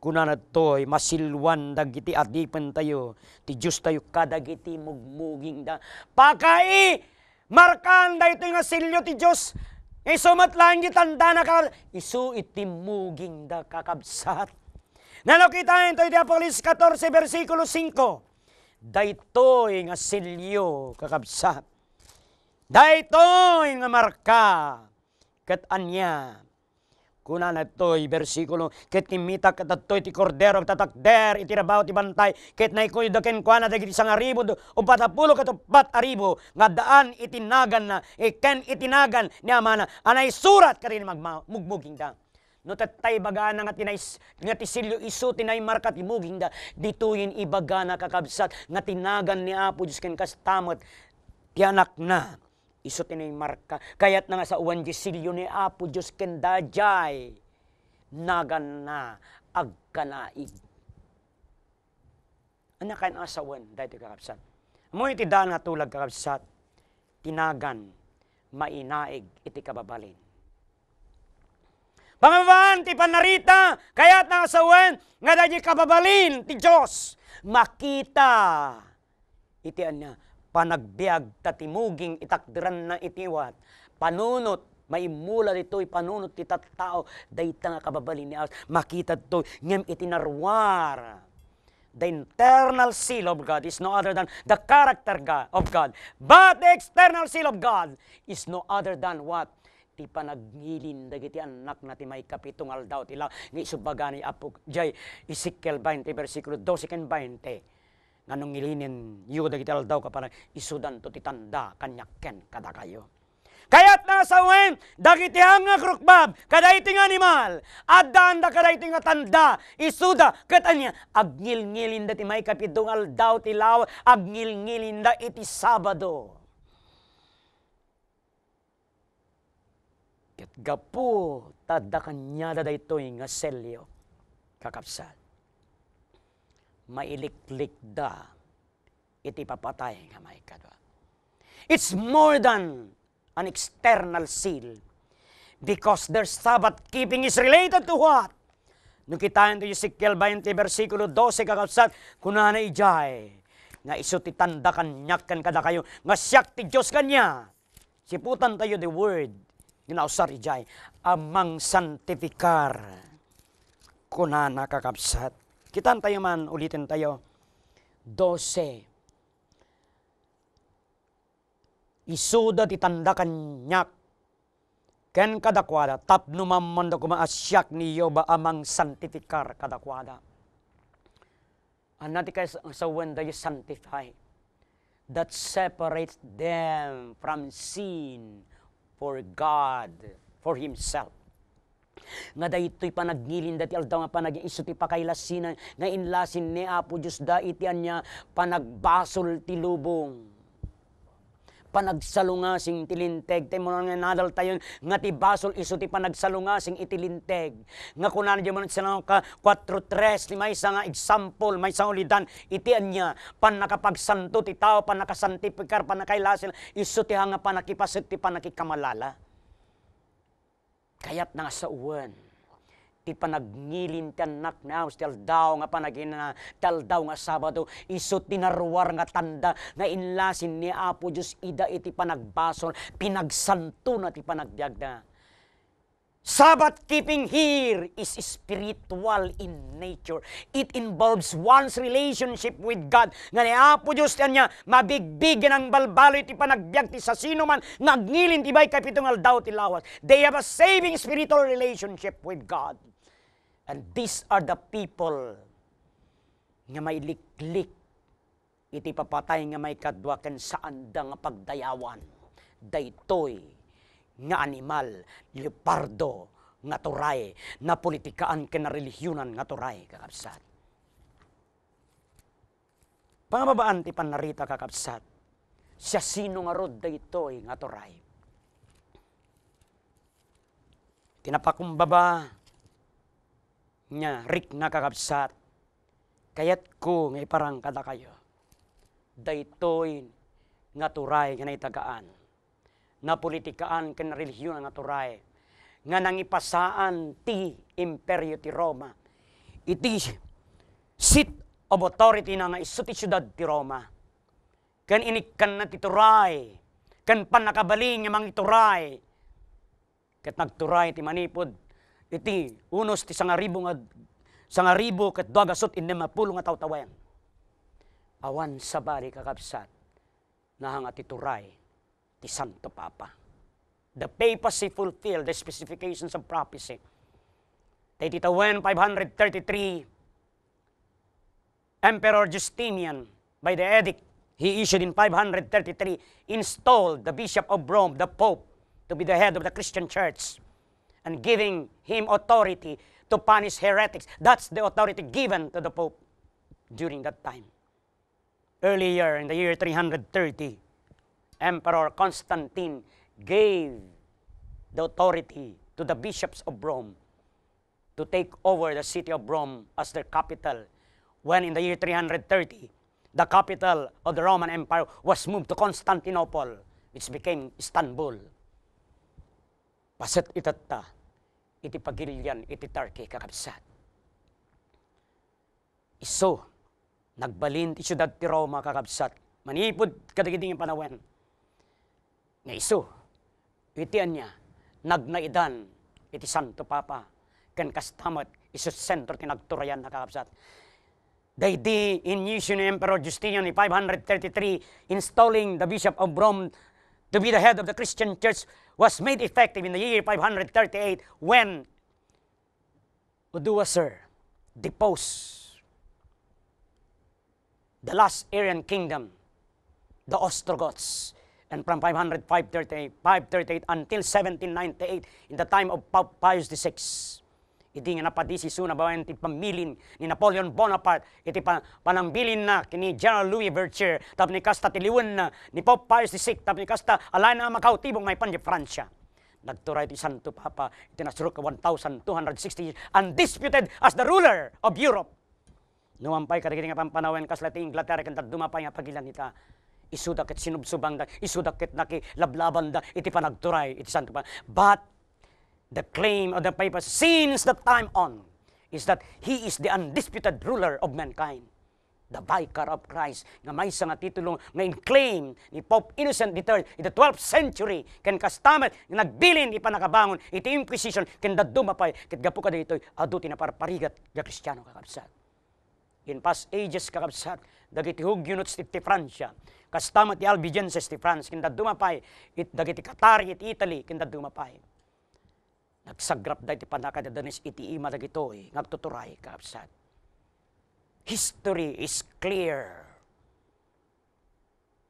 Kunana to'y masilwan dagiti adipen tayo, ti Diyos tayo kadagiti mugmuging da. Pakai markaan da ito nga silyo ti Diyos, isumat lang tanda na isu itimuging da kakabsat. Nalokita ito iti Apokalipsis 14 versikulo 5. Daytoy nga silyo kakabsat. Daytoy nga marka ket anya. Kunana to'y versikulo ket timita ket to'y ti kordero tatakder iti rabaw ti bantay ket naikoy daken kuana dagiti 1,000 o 40 ket 4,000 nga daan itinagan na ken itinagan ni amana anay surat kadin magmugmuging da. No tatay bagana nga tinay nga ti silyo isu tinay marka ti muging da dituyin ibagana kakabsat nga tinagan ni Apo Dios ken kastamot ti anak na. Iso tinay marka. Kaya't na nga sa uwan silyo ni Apo Diyos ken dayjay nagan na agkanaig. Ano kain asawan dahito kakabsat. Mo iti daan nga tulag kakabsat. Tinagan mainaig iti kababalin. Pangabaan ti panarita kaya't na asawan nga dayjay kababalin ti Diyos. Makita iti anya panagbiag tatimuging itakdiran na itiwat. Panunot, maimula dito'y panunot ti tattao, dayta nga kababalin ni Aos. Makita dito, ngem itinarwar. The internal seal of God is no other than the character of God. But the external seal of God is no other than what? Ti panagnilin dagiti anak na ti may kapitong aldaw tila. Nga isubaga ni Apo Jay, Ezekiel 20, versikulo 12 ken 20. Nganong ngilinin yu dagiti aldaw ka parang isudan to titanda kanyakken kada kayo. Kaya't nasawen, dagiti nga krukbab, kadaiting animal, adaan da kadaiting tanda, isuda, katanya, agngil-ngilin da ti may kapidungal daw tilaw, agngil-ngilin da iti Sabado. Ket gapu, tada kanya da ito'y nga selyo, kakapsat. Mailiklik da, iti papatay nga may kadwa. It's more than an external seal. Because their Sabbath keeping is related to what? Nung kitain to Ezekiel 20, versikulo 12, kakapsat, kunana ijay, nga iso ti tanda kanyak kan kada kayo, nga siyak ti Diyos kanya. Siputan tayo the word, ginausar ijay, amang santifikar. Kunana kakapsat. Kitan tayo man, ulitin tayo. 12. Isuda ti tanda kanyak ken kadakwada tapno mamando kumaasyak niyo ba amang santifikar kadakwada. Anati kay sa when they sanctify that separates them from sin for God, for Himself. Nga daytoy panagnilin dati aldaw nga panag-iso ti pakailasinan nga inlasin ni Apo Diyos da itian niya panagbasol ti lubong. Panagsalungasing tilinteg. Tayo mo nga nadal tayo nga ti basol iso ti panagsalungasing itilinteg. Nga kunan diyan mo sila ka 4.3 may isa nga example, may isang ulidan itian niya pan nakapagsanto ti tao, pan nakasantifikar, pan nakailasin iso ti hanga panakipasit ti panakikamalala. Kaya't nga sa uwan ti panagnilin ti anak na ti aldaw nga panagina ti aldaw nga Sabado iso tinarwar nga tanda nga inlasin ni Apo Diyos ida iti panagbasol pinagsanto na ti panagbiag na. Sabbath keeping here is spiritual in nature. It involves one's relationship with God. Nga ni Apo Diyos niya, mabigbigan ang balbalo iti panagbiag ti sa sino man, nagnilin ti bay kapitong aldaw ti lawas. They have a saving spiritual relationship with God. And these are the people nga may liklik iti papatay nga may kadwaken sa anda nga pagdayawan. Daytoy nga animal, leopardo, nga turay, na politikaan ken na relihiyonan nga turay, kakapsat. Pangababaan ti panarita, kakapsat, siya sino nga rod daytoy nga turay. Tinapakumbaba nya rik nga kakapsat, kayat ko nga iparang kada kayo. Daytoy nga turay nga naitagaan. Na politikaan ken relihiyon nga turay nga nangipasaan ti imperyo ti Roma iti seat of authority na nga isu ti syudad ti Roma ken inikkan na ti turay ken panakabaling nga mangituray ket nagturay ti manipod iti unos ti 1,000 ket 250 nga tawtawen awan sabali kakabsat nahanga ti turay ti Santo Papa. The papacy fulfilled the specifications of prophecy. When 533, Emperor Justinian, by the edict he issued in 533, installed the Bishop of Rome, the Pope, to be the head of the Christian Church, and giving him authority to punish heretics. That's the authority given to the Pope during that time. Earlier, in the year 330, Emperor Constantine gave the authority to the bishops of Rome to take over the city of Rome as their capital. When in the year 330, the capital of the Roman Empire was moved to Constantinople, which became Istanbul. Paset itatta, iti pagilian, iti Turkey, kakabsat. Iso, nagbalin ti syudad ti Roma, kakabsat. Manipod kadagiding panawen. Nga iso, itian niya, nagnaidan, iti Santo Papa, ken kastamat, iso sentro tinagturayan na kakabsat. Daydi initiation ni Emperor Justinian in 533, installing the Bishop of Rome to be the head of the Christian Church was made effective in the year 538 when Odoacer deposed the last Aryan kingdom, the Ostrogoths, And from 538 until 1798, in the time of Pope Pius VI, iti nga napadisi suna bawayan ti pamilin ni Napoleon Bonaparte, iti panambilin na kini General Louis Vertier, tap ni kasta tiliwan na ni Pope Pius VI, tap ni kasta alay na makautibong may pan di Francia. Nagturay ti Santo Papa, iti nasruk 1,260 years, undisputed as the ruler of Europe. Nuwampay kadagiti nga pampanawen kasla ti Inglaterra kanta dumapay nga pagilan ita. Isudak ket sinubsubang da, isudak ket nakilablaban da, iti panagturay, iti Santo Papa. But the claim of the Papa since that time on is that he is the undisputed ruler of mankind. The Vicar of Christ, nga may nga titulo nga in-claim ni Pope Innocent III in the 12th century, ken kastamet nga nagbilin ipanakabangon iti Inquisition, ken dadumapay ket gapu kada ito'y adu tinaparparigat ga Kristiyano kakabsat. In past ages kakabsat, dagiti hugyunots ti Francia, kastamet ti Albigenses ti France, ken dadumapay dagiti Qatari iti Italy, ken dadumapay. Nagsagrap da iti panakadadanes iti ima dagitoy ngagtuturay kakabsat. History is clear.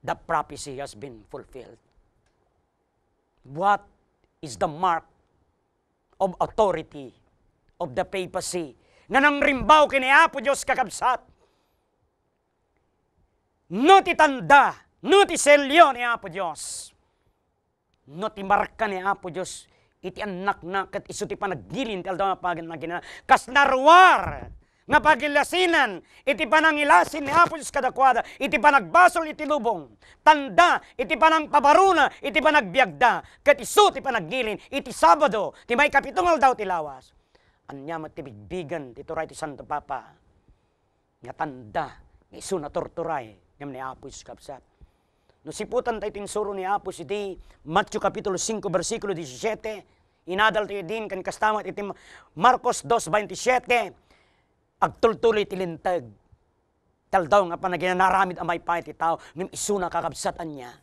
The prophecy has been fulfilled. What is the mark of authority of the papacy nga nang rimbaw kini Apo Diyos kakabsat? No ti tanda, no ti selyo ni Apo Diyos, no ti marka ni Apo Diyos, iti anak na kat iso ti panaggilin ti aldaw na pagan na ginana, kas narwar nga pagilasinan, iti panangilasin ni Apo Diyos kadakwada, iti panagbasol iti lubong, tanda, iti panang pabaruna, iti panagbiagda, kat iso ti panaggilin, iti Sabado, ti may kapitungal daw ti lawas. Anya ti bigbigan, ti turay ti Santo Papa, nga tanda, nga iso na torturay, ngam ni Apo Diyos kapsat. No siputan tayo tinsuro ni Apo si di, Matthew Kapitulo 5, versikulo 17, inadal tayo din, kan kastamat iti Marcos 2:27, agtultuloy tilintag. Taldaw nga panaginanaramid amay pa iti tao, ngam iso na kakabsatan niya.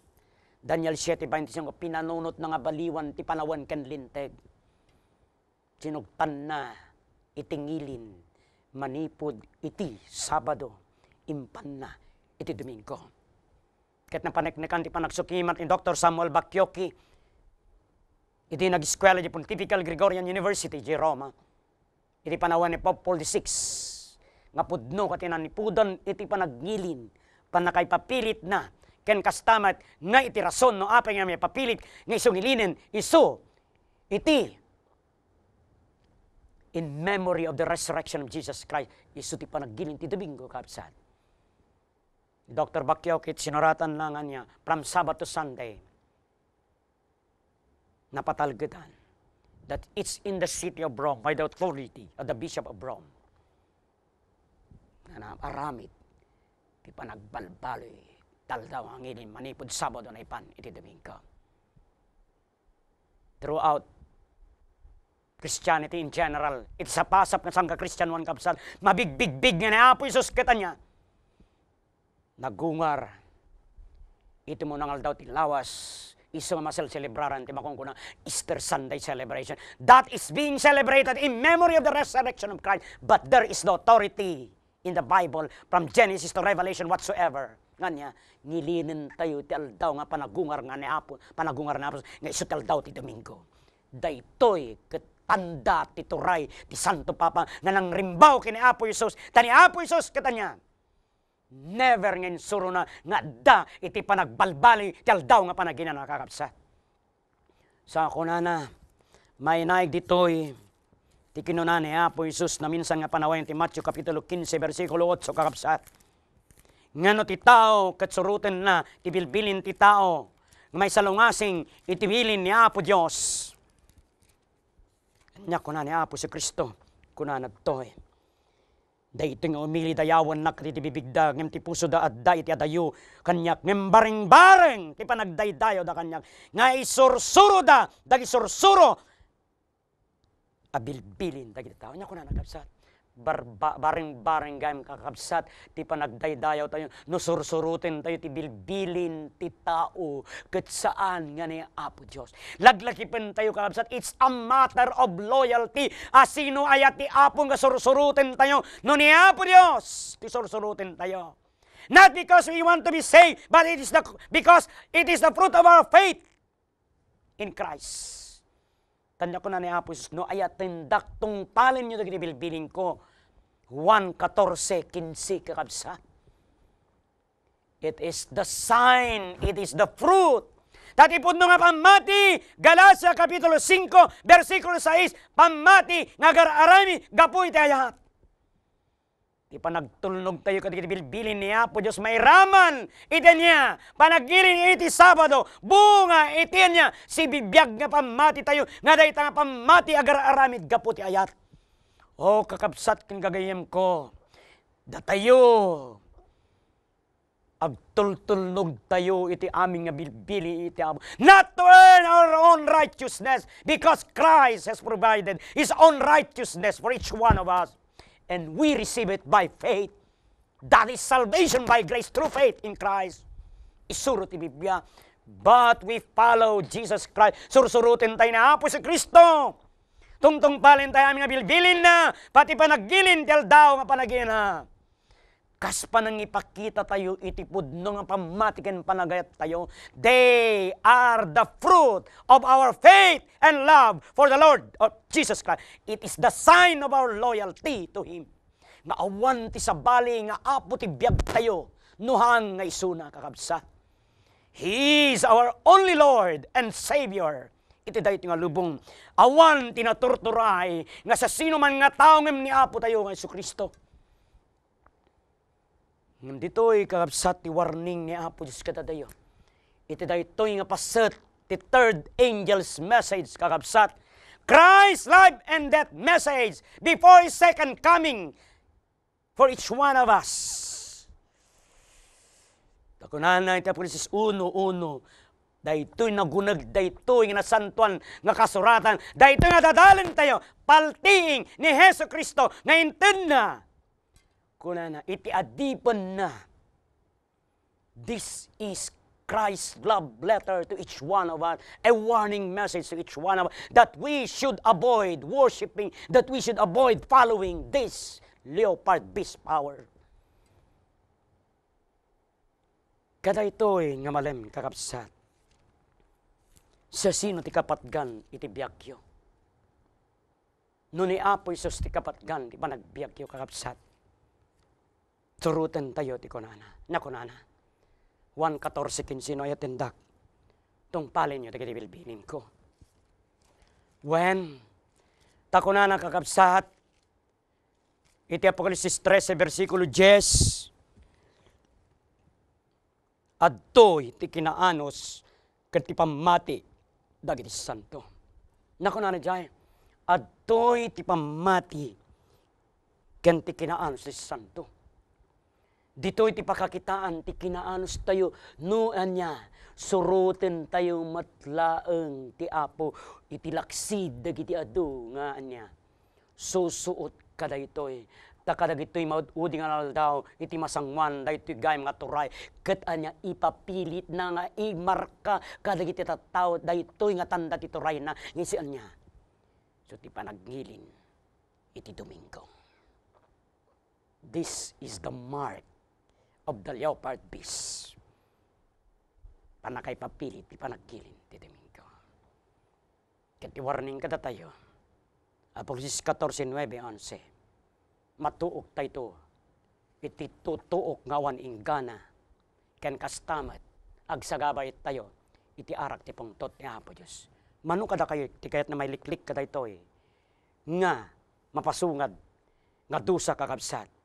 Daniel 7:25, pinanunot na nga baliwan ti panawan ken linteg. Sinugtan na itingilin, manipod iti Sabado, impan na iti Domingo. Ket na paneknekan ti panagsukimat ni Dr. Samuel Bacchiocchi, iti nag-eskwela di Pontifical Gregorian University di Roma, iti panawan ni Pope Paul VI, nga pudno katinanipudan iti panagnilin, panakaipapilit na, ken kastamat nga iti rason no apay nga may papilit, nga isungilinin, iso, iti in memory of the resurrection of Jesus Christ, iso ti panaggilin ti Domingo kapsat. Dr. Bacchiocchi, sinuratan lang niya, from Sabbath to Sunday, napatalgetan, that it's in the city of Rome, by the authority of the Bishop of Rome, na aramid, ti panagbalbaloy, taldaw ang ilin, manipod Sabado na ipan, iti Domingo. Throughout Christianity in general, iti sapasap nga sangka Christian one kapsat, mabigbig-big nga na Apo Isus kita niya. Nagungar, ito mo nangal daw tilawas, iso nga masel celebraran, ti makong kuna Easter Sunday celebration. That is being celebrated in memory of the resurrection of Christ, but there is no authority in the Bible from Genesis to Revelation whatsoever. Nga niya, ngilinin tayo ti aldaw nga panagungar nga ni Apo, panagungar na Apo, nga iso ti aldaw ti Domingo. Daytoy tanda ti turay ti Santo Papa nga nang rimbaw kini Apo Isus, tani Apo Isus katanya, never ngayon suro na nga da iti panagbalbali ti aldaw nga panagina nakakapsat. Sa kunana, may naig ditoy ti kinuna ni Apo Isus na minsan nga panawayan ti Matthew Kapitulo 15 versikulo 8 kakapsat. Ngano ti tao katsurutin na ti bilbilin ti tao nga may salungasing itibilin ni Apo Diyos. Nya kuna ni Apo si Kristo, kuna nagtoy. Dahito nga umili dayawan na kati bibigda, ngem ti puso da adda iti adayo, kanyak ngem baring-baring, ti panagdaydayo da kanyak, nga isursuro da, dagi sursuro, abilbilin dagi tao. Nya kuna nagkapsat, baring-baring gayam kakapsat, ti panagdaydayo tayo, nusursurutin tayo, ti bilbilin ti tao, ket saan nga ni Apo Diyos. Laglakipen tayo kakapsat, it's a matter of loyalty. Asino ayat ti Apo nga sursurutin tayo, no ni Apo Diyos, ti sursurutin tayo. Not because we want to be saved, but because it is the fruit of our faith in Christ. Tanda ko na ni Apo Jesus, no, ay atindak tong palin nyo na ginibilbilin ko. 1:14-15 kakabsat. It is the sign, it is the fruit. Tatipod nga pamati, Galacia Kapitulo 5, versikulo 6, pamati, nga gararami, gapoy tayahat. Di pa nagtulnog tayo kadigit bilbilin niya po Diyos may raman iti niya panagirin iti Sabado bunga iti niya si bibiyag nga pamati tayo nga dayta nga pamati agar aramid gapu ti ayat. O kakabsat ken gagayem ko datayo agtultulnog tayo iti aming nga bilbili iti amo. Not to earn our own righteousness because Christ has provided His own righteousness for each one of us. And we receive it by faith. That is salvation by grace through faith in Christ. Isuro ti Biblia. But we follow Jesus Christ. Sursurutin tayo na Apo si Kristo. Tungtong palin tayo aming bilbilin na. Pati panagilin tel daw nga panagin na. Kas pa nang ipakita tayo itipod no nga pamatiken panagayat tayo. They are the fruit of our faith and love for the Lord of Jesus Christ. It is the sign of our loyalty to Him. Nga awan ti sabali nga apo ti biyag tayo nuhang nga isuna kakabsa. He is our only Lord and Savior. Iti dahi nga lubong. Awan tinaturturay nga sa sino man nga tao ngem ni apo tayo nga Jesucristo. Ngam dito'y kakabsat ti warning ni Apo Diyos katadayo. Iti daytoy nga paset ti third angel's message kakabsat. Christ's life and death message before His second coming for each one of us. Takunan na iti Apokalipsis 1:1. Daytoy nagunag, daytoy nga nasantuan nga kasuratan, daytoy nga dadalin tayo, paltiing ni Hesu Kristo nga inten na. Kunana, iti adipan na. This is Christ's love letter to each one of us, a warning message to each one of us, that we should avoid worshiping, that we should avoid following this leopard beast power. Kada ito'y nga malem kakabsat. Sa sino ti kapatgan iti biyagyo? No ni Apo Isus ti kapatgan, di ba nagbiyagyo kakabsat? Turutan tayo ti kunana. Na kunana. 1:14-15 ay atindak. Tong palin nyo, tagadi bilbilin ko. When, takunana kakabsat, iti Apokalipsis 13, versikulo 10, adtoy ti kinaanos ket ti pamati dagiti santo. Na kunana jay, adtoy ti pamati ken ti kinaanos ti santo. Dito iti pakakitaan, ti kinaanos tayo, nuan niya, surutin tayo matlaeng ti Apo, iti laksid dagiti adu, nga niya, susuot kada ito'y, takadag ito'y maududing anal daw, iti masangwan, da ito'y gayam nga turay, kat anya ipapilit na nga imarka, kadag iti tataw, da ito'y nga tanda ti turay na, ngisian niya, so ti panagnilin, iti Domingo. This is the mark of the leopard beast. Panakay papilit, di panagkilin, ti Domingo. Kati warning kada tayo. Apokalipsis 14:9-11. Matuok tayo iti tutuok ngawan inggana. Ken kastamat, agsagabay tayo, iti arak ti pungtot ni Apo Diyos. Mano kada kayo, ti kayat na may liklik kada ito nga mapasungad, nga dusa kakabsat.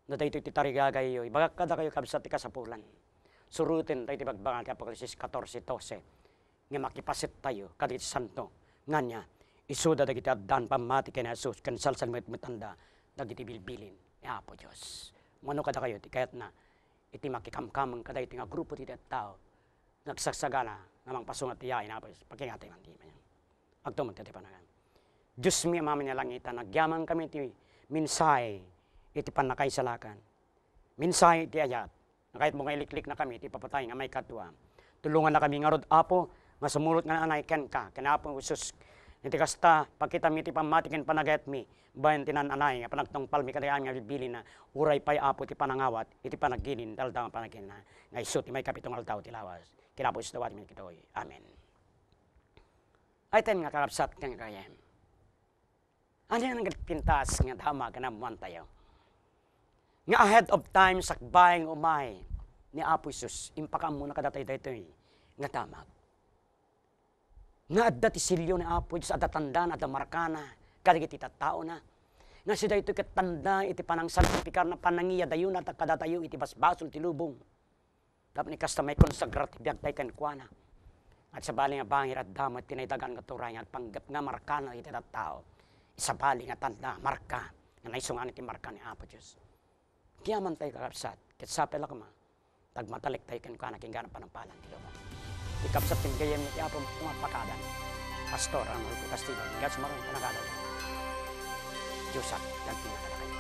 Na tayo iti tarigagay yoy, bagak kada kayo kabsat ti kasapulan. Surutin tayo ti bagbangal ti Apokalipsis 14:12. Nga makipasit tayo, kada iti santo. Nga niya, isuda dagiti addan pamati ken Jesus, ken salsal mitanda, dagiti bilbilin ni Apo Diyos. Mano kada kayo, ti kayat na, iti makikamkamang kada iti nga grupo ti tao, nagsagsagana, namang pasungat ti yain Apo Diyos, pakingati man ti man. Agtumot ti panagan. Diyos mi amam niya langitan, nagyaman kami ti minsay, iti panakaisalakan. Minsay iti ayat. Kahit mo nga iliklik na kami, iti papatay nga may katwa. Tulungan na kami nga rod, Apo, nga sumulot nga anay ken ka. Ken Apo Jesus, Iti kasta, pakita mi iti pamatikin panaget mi, bayan tinananay, nga panagtong palmi kadayaan nga bibili na, uray pay apo ti panangawat, iti panaginin, dalda nga panagin na, nga iso ti may kapitong aldaw ti lawas. Kinapos dawat mi kitoy. Amen. Ay ten nga kakapsat kang kayem. Ano yung nagpintas nga dama ka namuan tayo? Nga ahead of time, sakbayang umay, ni Apo Isus, impakam muna kadatay-daytoy, nga damag. Nga adda ti silyo ni Apo Diyos, adda tanda, adda markana, kadagiti tattao na. Nga si daytoy katanda, iti panang santifikar na panangiya dayo na kadatayo, iti basbasol ti lubong. Dapat ni kasta may konsagrati biyag tayo kankwana. At sa bali nga bangir at damot, tinaydagan nga turay, at panggap nga markana iti tattao. Isa bali nga tanda, marka, nga naisungan iti marka ni Apo Diyos. Kaya man tayo kakapsat, katsapel ako ma, tagmatalik tayo kankwana, kingganang panampalan ti lubong. Ikapsat yung gayem ni Apo pumapakadan. Pastor, ang Marco Castillo, hinggat sumarong panagalaw. Diyosak, yan pinakala kayo.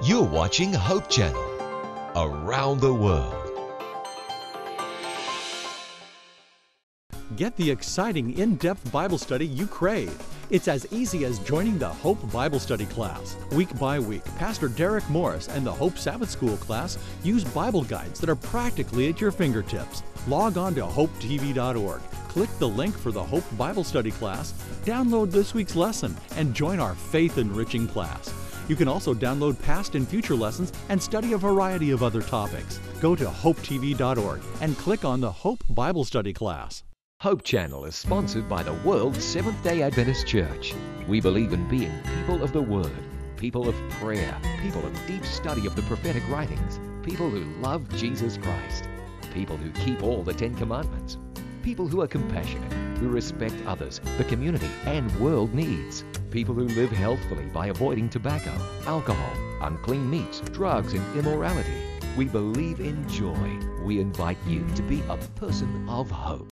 You're watching Hope Channel, around the world. Get the exciting, in-depth Bible study you crave. It's as easy as joining the Hope Bible Study class. Week by week, Pastor Derek Morris and the Hope Sabbath School class use Bible guides that are practically at your fingertips. Log on to hopetv.org. Click the link for the Hope Bible Study class, download this week's lesson, and join our faith-enriching class. You can also download past and future lessons and study a variety of other topics. Go to hopetv.org and click on the Hope Bible Study class. Hope Channel is sponsored by the World Seventh-day Adventist Church. We believe in being people of the Word, people of prayer, people of deep study of the prophetic writings, people who love Jesus Christ, people who keep all the 10 Commandments, people who are compassionate, who respect others, the community, and world needs, people who live healthfully by avoiding tobacco, alcohol, unclean meats, drugs, and immorality. We believe in joy. We invite you to be a person of hope.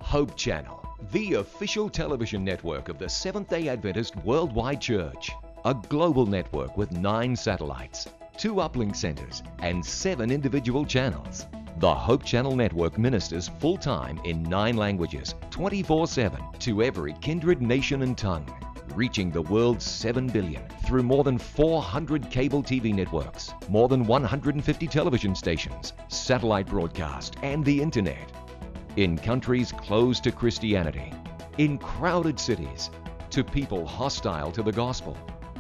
Hope Channel, the official television network of the Seventh-day Adventist Worldwide Church. A global network with 9 satellites, 2 uplink centers, and 7 individual channels. The Hope Channel Network ministers full-time in 9 languages, 24/7, to every kindred, nation, and tongue, reaching the world's 7 billion through more than 400 cable TV networks, more than 150 television stations, satellite broadcast, and the internet. In countries closed to Christianity, in crowded cities, to people hostile to the gospel,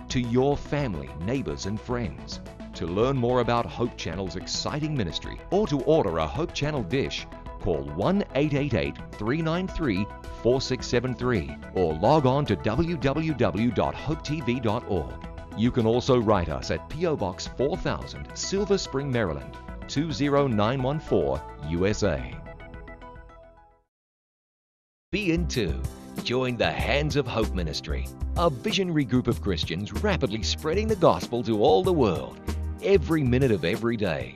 to your family, neighbors, and friends. To learn more about Hope Channel's exciting ministry or to order a Hope Channel dish, call 1-888-393-4673 or log on to www.hopetv.org. You can also write us at P.O. Box 4000, Silver Spring, Maryland, 20914, USA. Be in too. Join the Hands of Hope Ministry, a visionary group of Christians rapidly spreading the gospel to all the world, every minute of every day.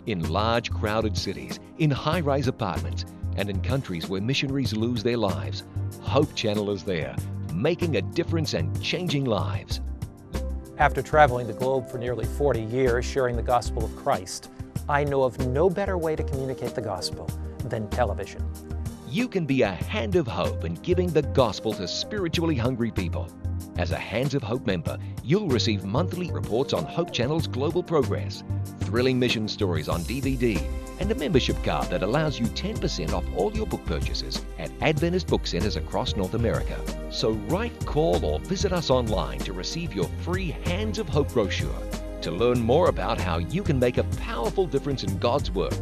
In large, crowded cities, in high-rise apartments, and in countries where missionaries lose their lives, Hope Channel is there, making a difference and changing lives. After traveling the globe for nearly 40 years sharing the gospel of Christ, I know of no better way to communicate the gospel than television. You can be a hand of hope in giving the gospel to spiritually hungry people. As a Hands of Hope member, you'll receive monthly reports on Hope Channel's global progress, thrilling mission stories on DVD, and a membership card that allows you 10% off all your book purchases at Adventist book centers across North America. So write, call, or visit us online to receive your free Hands of Hope brochure to learn more about how you can make a powerful difference in God's work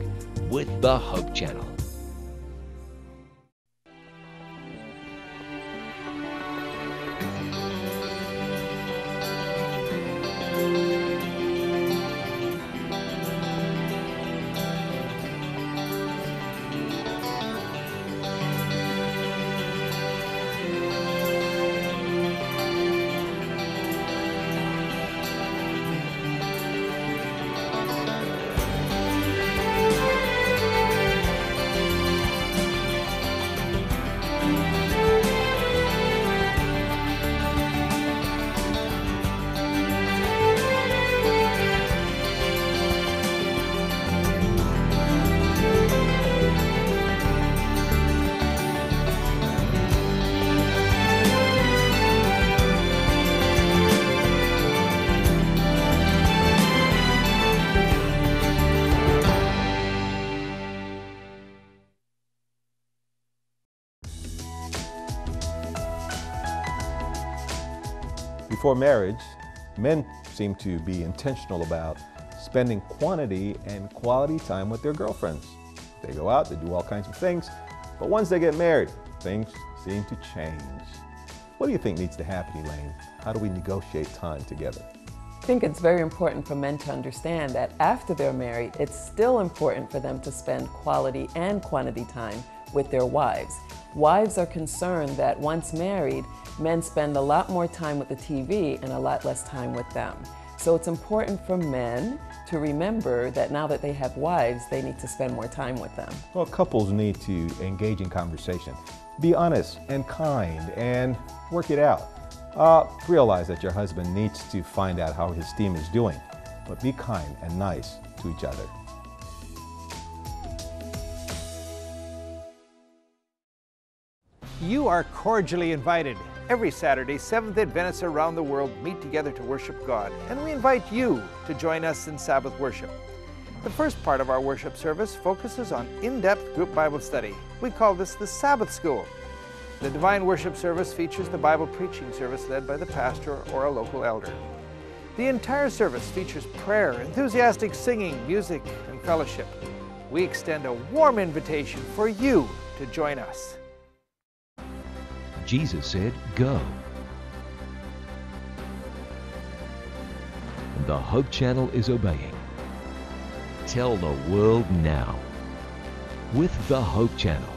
with the Hope Channel. Before marriage, men seem to be intentional about spending quantity and quality time with their girlfriends. They go out, they do all kinds of things, but once they get married, things seem to change. What do you think needs to happen, Elaine? How do we negotiate time together? I think it's very important for men to understand that after they're married, it's still important for them to spend quality and quantity time with their wives. Wives are concerned that once married, men spend a lot more time with the TV and a lot less time with them. So it's important for men to remember that now that they have wives, they need to spend more time with them. Well, couples need to engage in conversation. Be honest and kind and work it out. Realize that your husband needs to find out how his team is doing, but be kind and nice to each other. You are cordially invited. Every Saturday, Seventh-day Adventists around the world meet together to worship God, and we invite you to join us in Sabbath worship. The first part of our worship service focuses on in-depth group Bible study. We call this the Sabbath School. The Divine Worship service features the Bible preaching service led by the pastor or a local elder. The entire service features prayer, enthusiastic singing, music, and fellowship. We extend a warm invitation for you to join us. Jesus said, "Go." The Hope Channel is obeying. Tell the world now with the Hope Channel.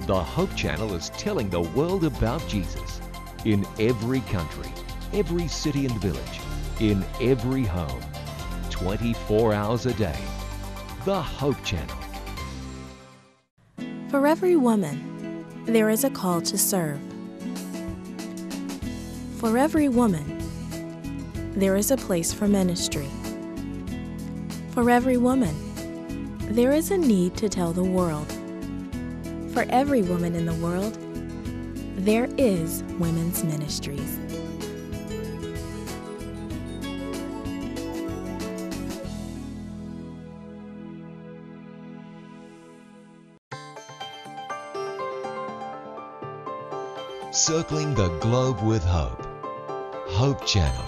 The Hope Channel is telling the world about Jesus in every country, every city and village, in every home, 24 hours a day. The Hope Channel. For every woman, there is a call to serve. For every woman, there is a place for ministry. For every woman, there is a need to tell the world. For every woman in the world, there is Women's Ministries. Circling the globe with hope. Hope Channel.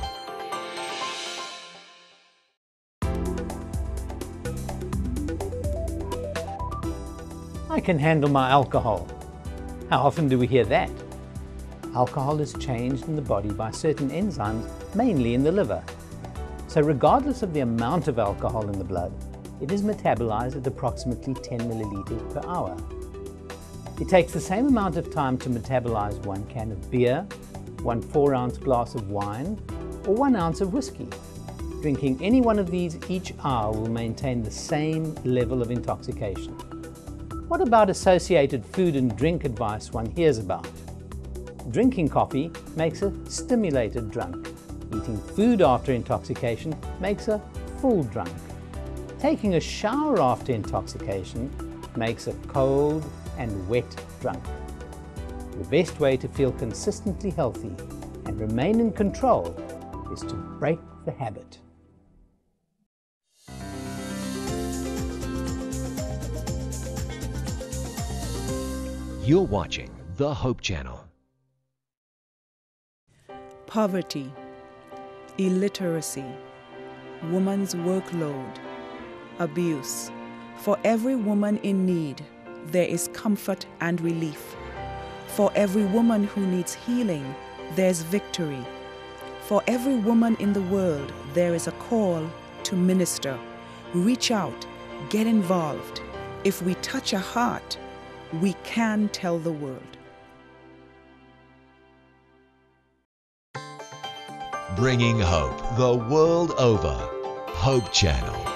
I can handle my alcohol. How often do we hear that? Alcohol is changed in the body by certain enzymes, mainly in the liver. So regardless of the amount of alcohol in the blood, it is metabolized at approximately 10 milliliters per hour. It takes the same amount of time to metabolize 1 can of beer, 1 4-ounce glass of wine, or 1 ounce of whiskey. Drinking any one of these each hour will maintain the same level of intoxication. What about associated food and drink advice one hears about? Drinking coffee makes a stimulated drunk. Eating food after intoxication makes a full drunk. Taking a shower after intoxication makes a cold and wet drunk. The best way to feel consistently healthy and remain in control is to break the habit. You're watching the Hope Channel. Poverty, illiteracy, woman's workload, abuse. For every woman in need, there is comfort and relief. For every woman who needs healing, there's victory. For every woman in the world, there is a call to minister. Reach out, get involved. If we touch a heart, we can tell the world. Bringing hope the world over. Hope Channel.